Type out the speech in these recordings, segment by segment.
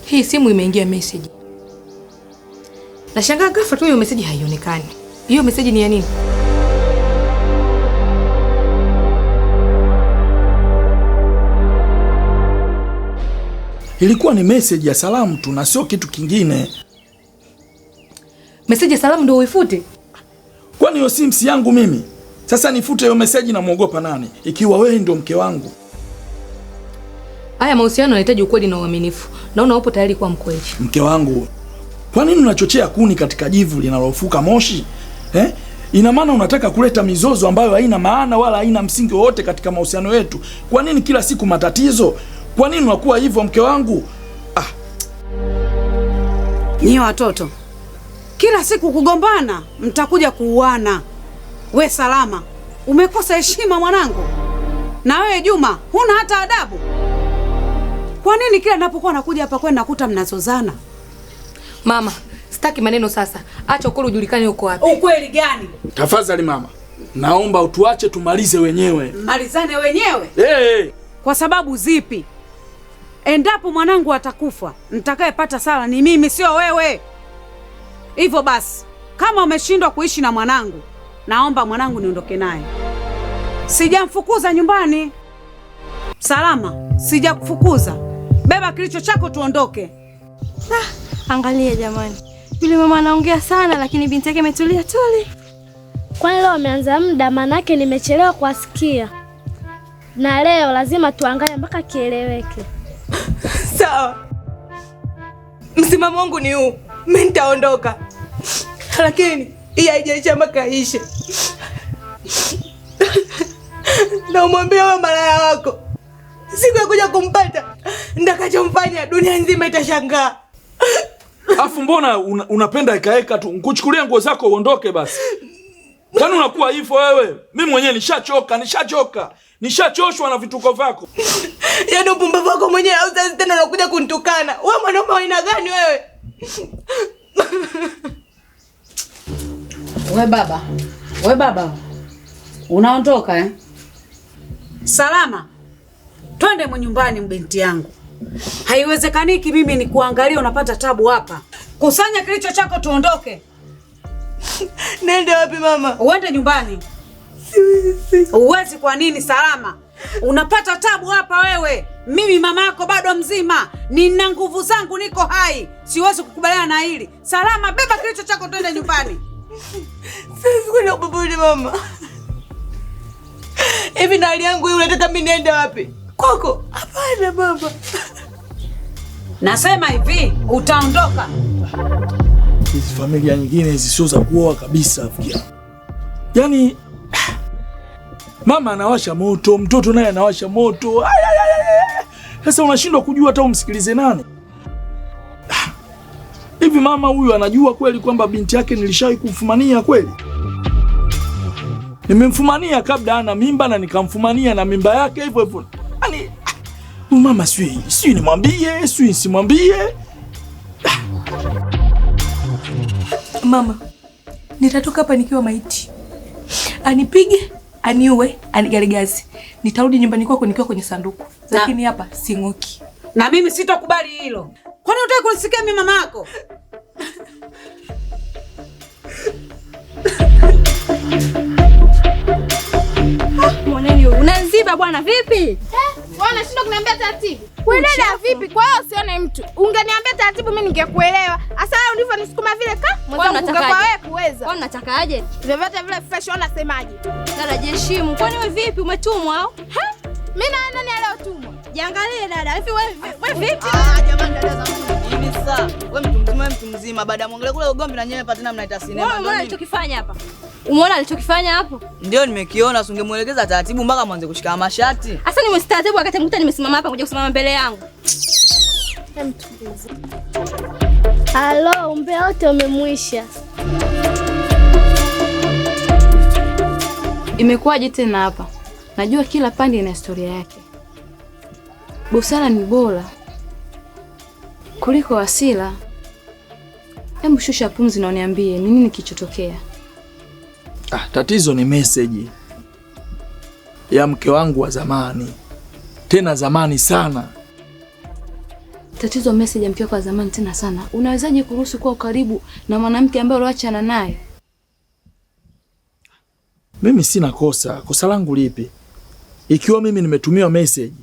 Hii simu imeingia message. Nashangaa ghafla tu hiyo message haionekani. Hiyo message ni ya nini? Ilikuwa ni message ya salamu tu na sio kitu kingine. Message ya salamu ndio uifute? Kwani hiyo simu si yangu mimi? Sasa nifute hiyo message na muogopa nani? Ikiwa wewe ndio mke wangu. Haya mahusiano yanahitaji ukweli na uaminifu. Naona upo tayari kuwa mkweli. Mke wangu, kwa nini unachochea kuni katika jivu linalofuka moshi? Ina maana unataka kuleta mizozo ambayo haina maana wala haina msingi wowote katika mahusiano yetu. Kwa nini kila siku matatizo? Kwa nini unakuwa hivyo mke wangu? Nyie watoto, kila siku kugombana, mtakuja kuuana. We Salama, umekosa heshima mwanangu. Na wewe Juma, huna hata adabu. Kwa nini kila ninapokuwa nakuja hapa kwenu nakuta mnazozana? Mama, sitaki maneno sasa. Acha ukweli ujulikane uko wapi. Ukweli gani? Tafadhali mama, naomba utuache tumalize wenyewe. Malizane wenyewe? Hey. Kwa sababu zipi? Endapo mwanangu atakufa, nitakayepata sala ni mimi, sio wewe. Hivyo basi, kama umeshindwa kuishi na mwanangu, naomba mwanangu niondoke naye. Sijamfukuza nyumbani. Salama, sijakufukuza. Beba kilicho chako tuondoke. Angalia jamani. Yule mama anaongea sana lakini binti yake imetulia tuli. Kwani leo ameanza muda, manake nimechelewa kuwasikia. Na leo lazima tuangalie mpaka kieleweke. Sawa. Msimamo wangu ni huu. Mimi nitaondoka. Lakini hii haijaisha mpaka ishe. Na umwambie wewe malaya wako, siku ya kuja kumpata ndakachomfanya dunia nzima itashangaa. Afu mbona unapenda ikaeka tu? Nikuchukulia nguo zako uondoke basi. Kwani unakuwa hivyo wewe? Mimi mwenyewe nishachoshwa na vituko vyako. Yaani upumbavu wako mwenyewe au sasa tena unakuja kunitukana. Wewe mwanaume wa aina gani wewe? We baba. Unaondoka eh? Salama. Twende nyumbani mbinti yangu. Haiwezekaniki mimi ni kuangalia unapata tabu hapa. Kusanya kilicho chako tuondoke. Nende wapi mama? Uende nyumbani. Uwezi kwa nini Salama? Unapata tabu hapa wewe. Mimi mama yako bado mzima. Nina nguvu zangu, niko hai. Siwezi kukubaliana na hili. Salama, beba kilicho chako twende nyumbani. Siwezi kwenda kubuli mama. Hivi na hali yangu hii unataka mimi niende wapi? Kwako? Hapana baba. Nasema hivi, utaondoka. Hizi familia nyingine hizi sio za kuoa kabisa afia. Yaani mama anawasha moto, mtoto naye anawasha moto. Sasa unashindwa kujua hata umsikilize nani? Hivi mama huyu anajua kweli kwamba binti yake nilishawahi kumfumania kweli? Nimemfumania kabla ana mimba na nikamfumania na mimba yake hivyo hivyo. Yaani mama sijui nimwambie, sijui nisimwambie. Mama, nitatoka hapa nikiwa maiti. Anipige, aniue, anigaragaze. Nitarudi nyumbani kwako nikiwa kwenye sanduku. Lakini hapa sing'oki. Na mimi sitokubali hilo. Kwani unataka kunisikia mimi mama yako? Mwanani unaziba bwana vipi? Bwana shida kuniambia taratibu. Wewe dada vipi? Kwa hiyo usione mtu. Ungeniambia taratibu mimi ningekuelewa. Asa leo ndivyo nisukuma vile ka? Mwanzo unataka wewe kuweza. Wewe unatakaje? Vyovyote vile fresh unasemaje? Dada jiheshimu. Kwani wewe vipi umetumwa au? Mimi na nani aliyotumwa? Jiangalie dada. Hivi wewe vipi? Jamani dada zangu. Mimi sasa, wewe mtu mzima baada ya muangalia kule ugomvi na nyewe patena mnaita sinema. Wewe umeona alichokifanya hapa? Umeona alichokifanya hapo? Ndio nimekiona, usingemuelekeza taratibu mpaka mwanze kushika mashati. Sasa nimestatibu wakati mkuta nimesimama hapa kuja kusimama mbele yangu. Halo, umbea wote umemwisha. Imekuwaje tena hapa? Najua kila pande ina historia yake. Busara ni bora kuliko hasira. Hebu shusha pumzi na uniambie ni nini kilichotokea. Tatizo ni message ya mke wangu wa zamani. Tena zamani sana. Tatizo message ya mke wako wa zamani tena sana. Unawezaje kuruhusu kuwa ukaribu na mwanamke ambaye uliachana naye? Mimi sina kosa. Kosa langu lipi? Ikiwa mimi nimetumiwa message.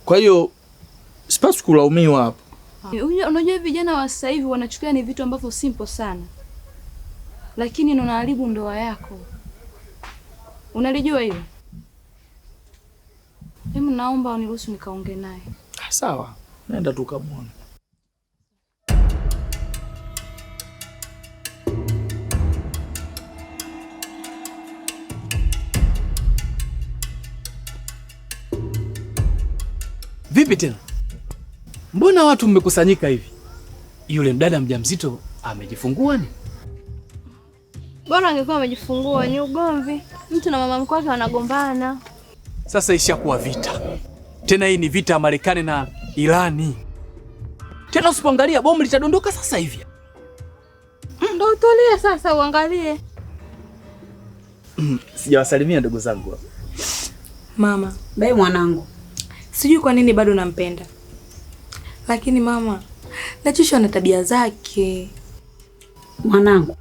Kwa hiyo sipaswi kulaumiwa hapo. Unajua vijana wa sasa hivi wanachukia ni vitu ambavyo simple sana. Lakini unaharibu ndoa yako. Unalijua hilo? Mimi naomba uniruhusu nikaongee naye. Sawa. Nenda tukamwone. Vipi tena? Mbona watu mmekusanyika hivi? Yule mdada mjamzito amejifungua ni? Bora angekuwa amejifungua, ni ugomvi. Mtu na mama mkwe wake wanagombana. Sasa ishakuwa vita. Tena hii ni vita ya Marekani na Irani. Tena usipoangalia bomu litadondoka sasa hivi. Ndio utulie sasa uangalie. Sijawasalimia ndugu zangu. Mama, Be mwanangu. Sijui kwa nini bado nampenda. Lakini mama, Nachushwa na tabia zake. Mwanangu,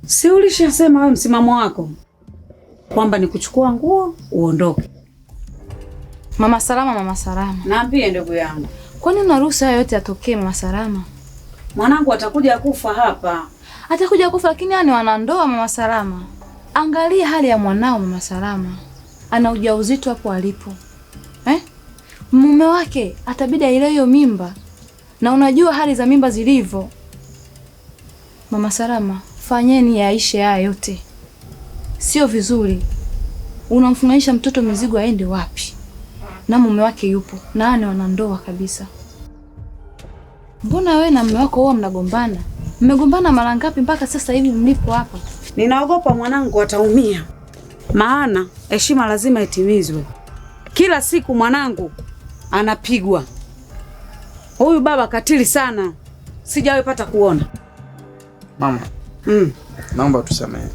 si ulishasema wewe msimamo wako kwamba ni kuchukua nguo uondoke? Mama Salama, Mama Salama. Naambie ndugu yangu. Kwani unaruhusu hayo yote yatokee Mama Salama? Mwanangu atakuja kufa hapa. Atakuja kufa lakini yani wanandoa Mama Salama. Angalia hali ya mwanao Mama Salama. Ana ujauzito hapo alipo. Mume wake atabidi ile hiyo mimba. Na unajua hali za mimba zilivyo. Mama Salama, fanyeni yaishe haya yote. Sio vizuri. Unamfunganisha mtoto mizigo aende wapi? Na mume wake yupo. Na ni wanandoa kabisa. Mbona wewe na mume wako huwa mnagombana? Mmegombana mara ngapi mpaka sasa hivi mlipo hapa? Ninaogopa mwanangu ataumia. Maana heshima lazima itimizwe. Kila siku mwanangu anapigwa. Huyu baba katili sana. Sijawahi pata kuona. Mama. Naomba tusamehe.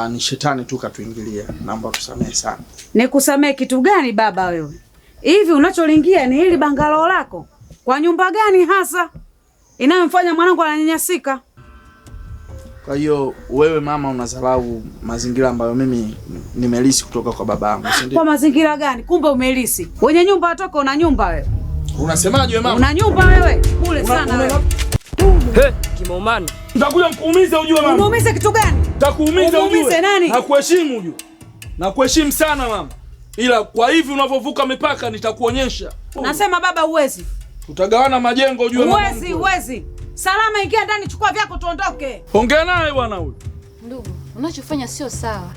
Ni shetani tu katuingilia. Naomba tusamehe sana. Nikusamehe kitu gani baba wewe? Hivi unacholingia ni hili bangalo lako? Kwa nyumba gani hasa inayomfanya mwanangu ananyanyasika? Kwa hiyo wewe mama unadharau mazingira ambayo mimi nimelisi kutoka kwa babangu, si ndio? Kwa mazingira gani? Kumbe umelisi. Wenye nyumba watoka una nyumba wewe. Unasemaje wewe mama? Una nyumba wewe? Kule sana wewe. Kimomani. Nitakuja kukuumiza ujue mama. Unaumiza kitu gani? Nitakuumiza ujue. Nani? Nakuheshimu ujue. Nakuheshimu sana mama. Ila kwa hivi unavyovuka mipaka nitakuonyesha. Nasema baba uwezi. Tutagawana majengo ujue mama. Uwezi. Salama, ingia ndani, chukua vyako tuondoke. Ongea naye bwana huyu. Ndugu, unachofanya sio sawa.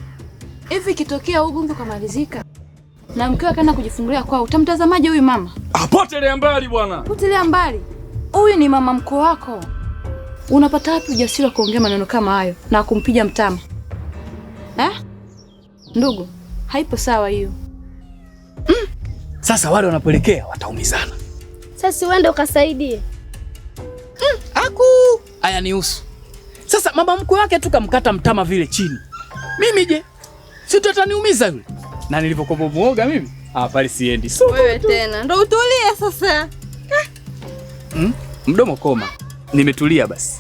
Hivi kitokea ugomvi kumalizika na mkeo akaenda kujifungulia kwao, utamtazamaje huyu mama? Apotelea mbali bwana. Potelea mbali. Huyu ni mama mkoo wako. Unapata wapi ujasiri wa kuongea maneno kama hayo na kumpiga mtama? Ndugu, haipo sawa hiyo. Sasa wale wanapoelekea wataumizana. Sasa uende ukasaidie. Haya nihusu. Sasa mama mkwe wake tu kamkata mtama vile chini. Mimi je? Si tutaniumiza yule. Na nilivyokuwa muoga mimi? Pale siendi. Wewe tena. Ndio utulie sasa. Mdomo koma. Nimetulia basi.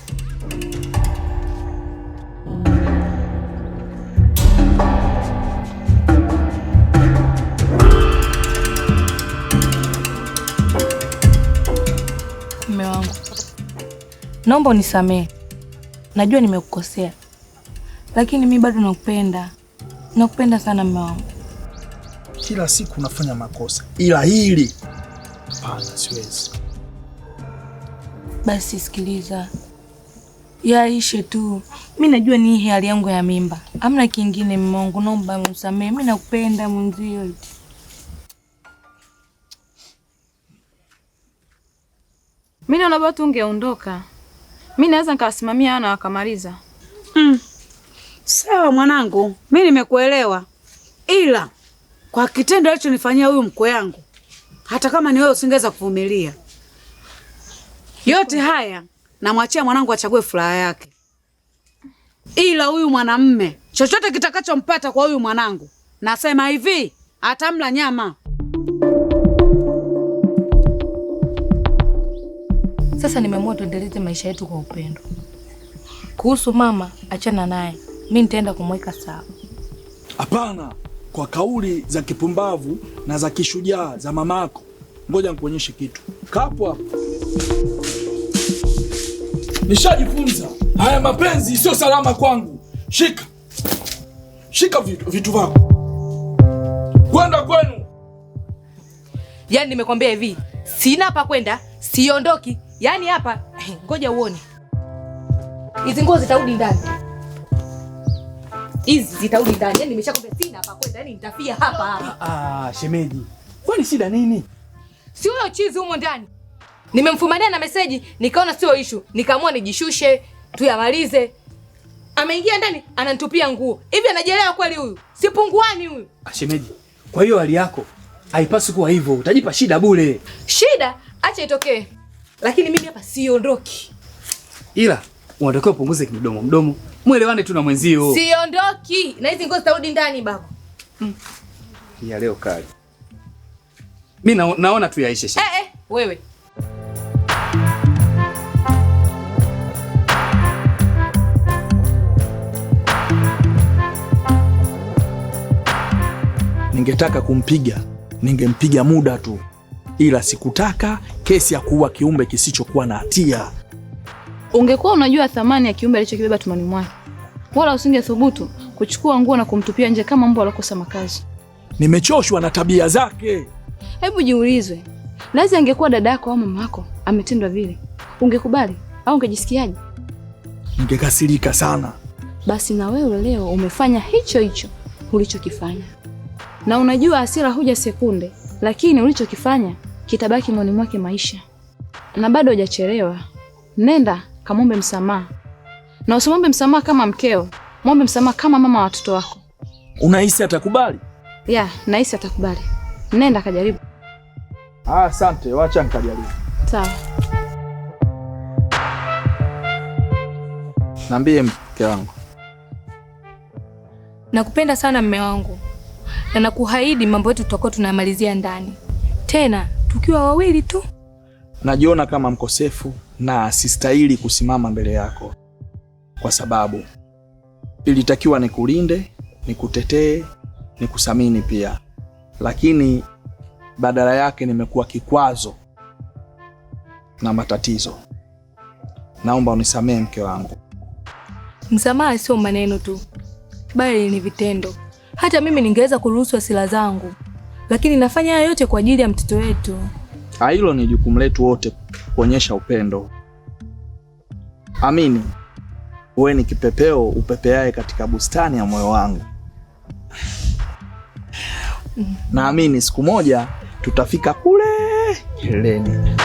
Mume wangu, naomba unisamehe. Najua nimekukosea, lakini mimi bado nakupenda. Nakupenda sana mume wangu. Kila siku unafanya makosa, ila hili hapana, siwezi. Basi sikiliza, yaishe tu. Mimi najua ni hii hali yangu ya mimba, hamna kingine. Mume wangu, naomba unisamehe. Mimi nakupenda mwenzio. Mimi naona bado ungeondoka. Mimi naweza nikawasimamia na wakamaliza. Sawa mwanangu, mimi nimekuelewa. Ila kwa kitendo alichonifanyia huyu mkwe yangu, hata kama ni wewe usingeweza kuvumilia. Yote haya namwachia mwanangu achague furaha yake. Ila huyu mwanamume, chochote kitakachompata kwa huyu mwanangu, nasema hivi, atamla nyama. Sasa nimeamua tuendeleze maisha yetu kwa upendo. Kuhusu mama, achana naye. Mimi nitaenda kumweka sawa. Hapana, kwa kauli za kipumbavu na za kishujaa za mamako. Ngoja nikuonyeshe kitu. Kapo hapo. Nishajifunza. Haya mapenzi sio salama kwangu. Shika. Shika vitu vako. Kwenda kwenu. Yaani nimekwambia hivi, sina hapa kwenda, siondoki. Yaani hapa, ngoja uone. Hizi nguo zitarudi ndani. Hizi zitarudi ndani. Yaani nimeshakwambia sina hapa kwenda, yaani nitafia hapa. Shemeji. Kwani shida nini? Si huyo chizi humo ndani. Nimemfumania na meseji, nikaona sio issue. Nikaamua nijishushe, tuyamalize. Ameingia ndani, ananitupia nguo. Hivi anajielewa kweli huyu? Sipunguani huyu. Shemeji, kwa hiyo hali yako haipaswi kuwa hivyo. Utajipa shida bure. Shida acha itokee. Lakini mimi hapa siondoki. Ila unatakiwa upunguze mdomo. Muelewane tu na mwenzio. Siondoki. Na hizi nguo zitarudi ndani baba. Ya leo kali. Mimi naona tu yaishe. Wewe. Ningetaka kumpiga, ningempiga muda tu. Ila sikutaka kesi ya kuua kiumbe kisichokuwa na hatia. Ungekuwa unajua thamani ya kiumbe alichokibeba tumboni mwake, wala usingethubutu kuchukua nguo na kumtupia nje kama mbwa alokosa makazi. Nimechoshwa na tabia zake. Hebu jiulizwe, lazi angekuwa dada yako au mama yako ametendwa vile, ungekubali au ungejisikiaje? Ningekasirika sana. Basi na wewe leo umefanya hicho ulichokifanya. Na unajua hasira huja sekunde, lakini ulichokifanya kitabaki moyoni mwake maisha. Na bado hujachelewa. Nenda kamwombe msamaha. Na usimwombe msamaha kama mkeo, mwombe msamaha kama mama wa watoto wako. Unahisi atakubali? Ya, nahisi atakubali. Nenda kajaribu. Asante, wacha nikajaribu. Sawa. Niambie mke wangu. Nakupenda sana mme wangu. Na nakuahidi mambo yetu tutakuwa tunamalizia ndani. Tena tukiwa wawili tu. Najiona kama mkosefu na sistahili kusimama mbele yako. Kwa sababu ilitakiwa nikulinde, nikutetee, nikusamini pia. Lakini badala yake nimekuwa kikwazo na matatizo. Naomba unisamehe mke wangu. Msamaha sio maneno tu, bali ni vitendo. Hata mimi ningeweza kuruhusu hasira zangu, lakini nafanya haya yote kwa ajili ya mtoto wetu. Hilo ni jukumu letu wote kuonyesha upendo. Amini, wewe ni kipepeo upepeaye katika bustani ya moyo wangu. Naamini siku moja tutafika kule kileleni.